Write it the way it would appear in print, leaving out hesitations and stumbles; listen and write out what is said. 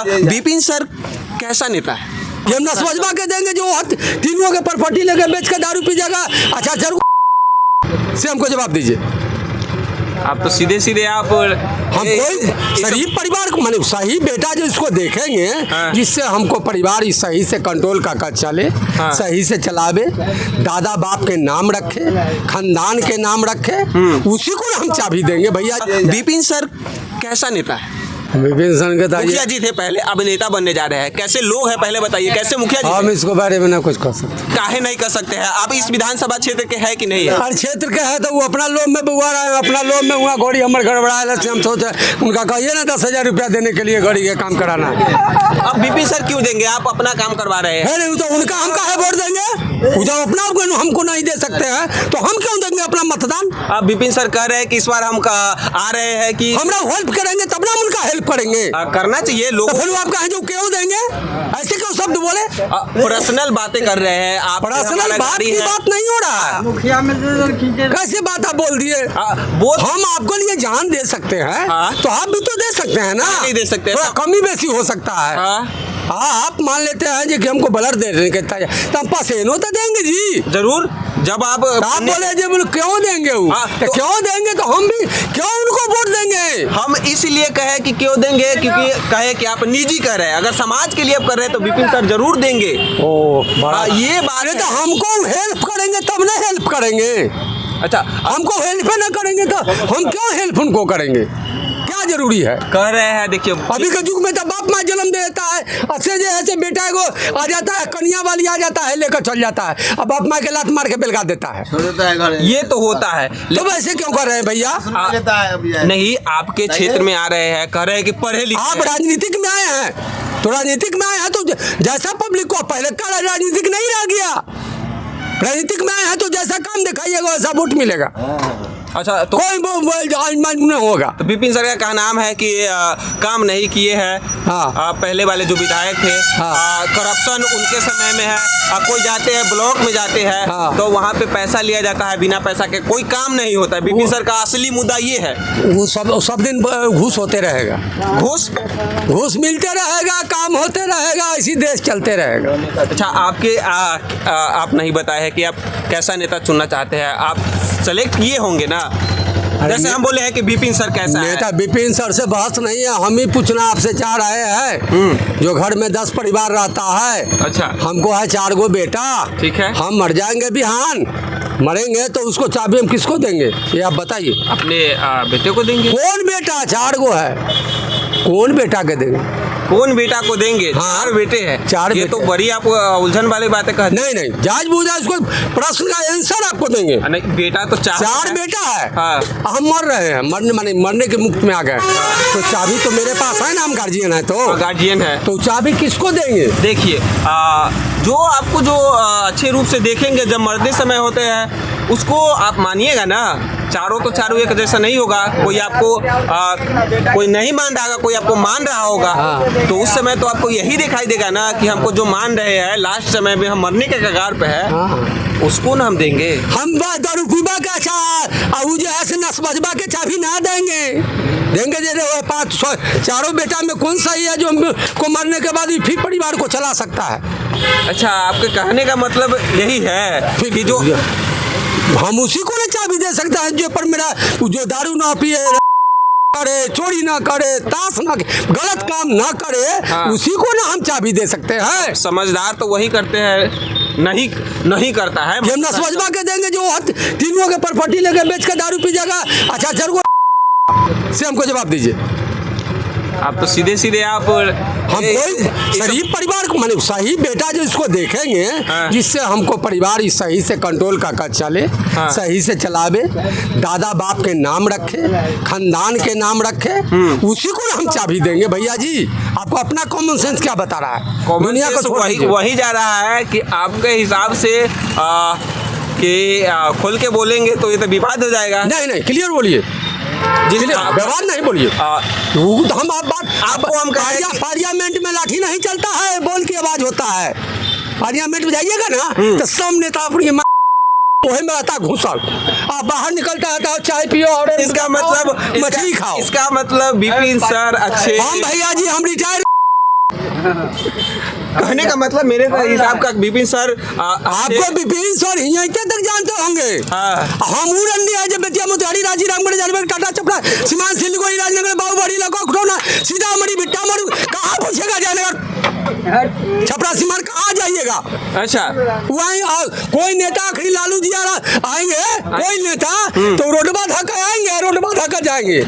Vipin sir कैसा नेता है? ये हम नस्बजबा के देंगे जो तीनों के प्रॉपर्टी लेके बेच के दारू पी जाएगा। अच्छा सर से हमको जवाब दीजिए। आप तो सीधे सीधे आप हम कोई शरीफ परिवार को माने सही बेटा जो इसको देखेंगे हाँ। जिससे हमको परिवार इस सही से कंट्रोल का चले हाँ। सही से चलावे, दादा बाप के नाम रखे, खानदान के नाम रखे, उसी को हम चाबी देंगे भैया। विपिन सर कैसा नेता है? विपिन सर के मुखिया जी थे पहले, अब नेता बनने जा रहे हैं। कैसे लोग हैं पहले बताइए, कैसे मुखिया जी? हम इसको बारे में ना कुछ कर सकते। काहे नहीं कर सकते हैं? आप इस विधानसभा क्षेत्र के है कि नहीं है? हर क्षेत्र के है तो वो अपना लोम में बुआ रहा है, अपना लोम में हुआ घोड़ी हमारे गड़बड़ाया से हम सोचे उनका कहिए ना 10,000 रुपया देने के लिए घड़ी के काम कराना है। अब विपिन सर क्यों देंगे? आप अपना काम करवा रहे हैं। नहीं तो उनका हम काहे वोट देंगे? वो जब अपना हमको नहीं दे सकते हैं तो हम क्यों देंगे अपना मतदान? अब विपिन सर कह रहे हैं कि इस बार हम आ रहे हैं कि हमरा हेल्प करेंगे तब ना उनका हेल्प करेंगे। करना चाहिए लोग। तो फिर आप कहें जो क्यों देंगे? ऐसे क्यों शब्द बोले? पर्सनल बातें कर रहे हैं आप। पर्सनल बात की बात नहीं हो रहा है। मुखिया में कैसे बात आप बोल दिए? हम आपको लिए जान दे सकते हैं तो आप भी तो दे सकते हैं ना। नहीं दे सकते, थोड़ा कमी बेसी हो सकता है। आप मान लेते हैं जी कि हमको ब्लड देने के तो हम पसेनो तो देंगे जी जरूर। जब आप बोले जी बोले क्यों देंगे तो क्यों देंगे तो हम भी क्यों उनको वोट देंगे? हम इसलिए कहे कि क्यों देंगे क्योंकि कहे कि आप निजी कर रहे हैं। अगर समाज के लिए आप कर रहे हैं तो विपिन सर जरूर देंगे। ये बात है। तो हमको हेल्प करेंगे तब ना हेल्प करेंगे। अच्छा हमको हेल्प ना करेंगे तो हम क्यों हेल्प उनको करेंगे? क्या जरूरी है? कह रहे हैं देखिए अभी के युग में तो बाप माँ जन्म देता है, अच्छे जैसे बेटा को आ जाता है, कन्या वाली आ जाता है लेकर चल जाता है, अब बाप माँ के लात मार के बेलगा देता है। ये तो होता है। तो वैसे क्यों कर रहे हैं भैया? नहीं आपके क्षेत्र में आ रहे हैं, कह रहे हैं कि पढ़े लिखे। आप राजनीतिक में आए हैं तो राजनीतिक में आए हैं तो जैसा पब्लिक को पहले का राजनीतिक नहीं रह गया। राजनीतिक में आए हैं तो जैसा काम दिखाइएगा वैसा वोट मिलेगा। अच्छा तो कोई नहीं होगा। तो विपिन सर का नाम है कि काम नहीं किए हैं। हाँ। पहले वाले जो विधायक थे करप्शन उनके समय में है। कोई जाते हैं ब्लॉक में जाते हैं तो वहाँ पे पैसा लिया जाता है, बिना पैसा के कोई काम नहीं होता है। विपिन सर का असली मुद्दा ये है। वो सब दिन घूस होते रहेगा, घूस मिलते रहेगा, काम होते रहेगा, इसी देश चलते रहेगा। अच्छा आपके आप नहीं बताए हैं कि आप कैसा नेता चुनना चाहते हैं? आप सेलेक्ट किए होंगे ना, जैसे हम बोले हैं कि विपिन सर कैसा है। नेता विपिन सर से बहस नहीं है, हम ही पूछना आपसे चाह रहे हैं। जो घर में 10 परिवार रहता है, अच्छा हमको है 4 गो बेटा, ठीक है, हम मर जाएंगे बिहान, मरेंगे तो उसको चाबी हम किसको देंगे ये आप बताइए? अपने बेटे को देंगे। कौन बेटा? 4 गो है, कौन बेटा के देंगे? कौन बेटा को देंगे? हाँ, 4 बेटे हैं। 4 ये तो बड़ी आप उलझन वाली बातें कहते। नहीं जाज बूझा इसको प्रश्न का आंसर आपको देंगे। नहीं बेटा तो 4 बेटा है। हाँ। हम मर रहे हैं, मरने के मुक्त में आ गए तो चाबी तो मेरे पास है ना, हम गार्जियन है तो गार्जियन है तो चाबी किसको देंगे? देखिए जो आपको जो अच्छे रूप से देखेंगे जब मरते समय होते हैं उसको आप मानिएगा ना। चारों तो चारों एक जैसा नहीं होगा, कोई आपको कोई नहीं मान रहा होगा, कोई आपको मान रहा होगा। तो उस समय तो आपको यही दिखाई देगा ना कि हमको जो मान रहे हैं लास्ट समय में हम मरने के कगार पे है, उसको ना हम देंगे। हम दारू पीबा का जो है नस्बजबा के चाबी ना देंगे जैसे 500 4 बेटा में कौन सा ही है जो हमको मरने के बाद फिर परिवार को चला सकता है? अच्छा आपके कहने का मतलब यही है कि जो हम उसी को ना चाबी दे सकता है जो पर मेरा जो दारू ना पिए, करे, चोरी ना करे, ताश ना, गलत काम ना करे, उसी को ना हम चाबी दे सकते हैं। समझदार तो वही करते हैं, नहीं करता है। हम नस्बजबा के देंगे जो तीनों के प्रॉपर्टी लेके बेच के दारू पी जाएगा। अच्छा सर से हमको जवाब दीजिए। आप तो सीधे सीधे आप हम कोई शरीफ परिवार को माने सही बेटा जो इसको देखेंगे जिससे हमको परिवार इस सही से कंट्रोल का चले सही से चलावे, दादा बाप के नाम रखे, खानदान के नाम रखे, उसी को हम चाबी देंगे भैया जी। आपको अपना कॉमन सेंस क्या बता रहा है? दुनिया को वही जा रहा है कि आपके हिसाब से कि खोल के बोलेंगे तो ये तो विवाद हो जाएगा। नहीं क्लियर बोलिए, व्यवहार नहीं बोलिए। हम आपको हम पार्लियामेंट में लाठी नहीं चलता है, बोल की आवाज होता है। पार्लियामेंट में जाइएगा ना तो सब नेता अपनी वही में रहता घुसल, आप बाहर निकलता है चाय पियो और इसका मतलब मछली खाओ। इसका मतलब विपिन सर अच्छे। हम भैया जी हम रिटायर कहने का मतलब मेरे हिसाब का विपिन सर आपको विपिन सर यहीं तक जानते होंगे। हम उड़न है जब बेतिया मोतिहारी रांची रामगढ़ जानवर टाटा चपड़ा सीमांत सिल्लीगुड़ी राजनगर बाबूबड़ी लखनऊ खुटौना सीतामढ़ी बिट्टामढ़ कहाँ पूछेगा जाने छपरा सीमांत कहाँ जाइएगा। अच्छा वहीं कोई नेता आखिरी लालू जी आएंगे कोई नेता तो रोडवा धक्का आएंगे रोडवा धक्का जाएंगे।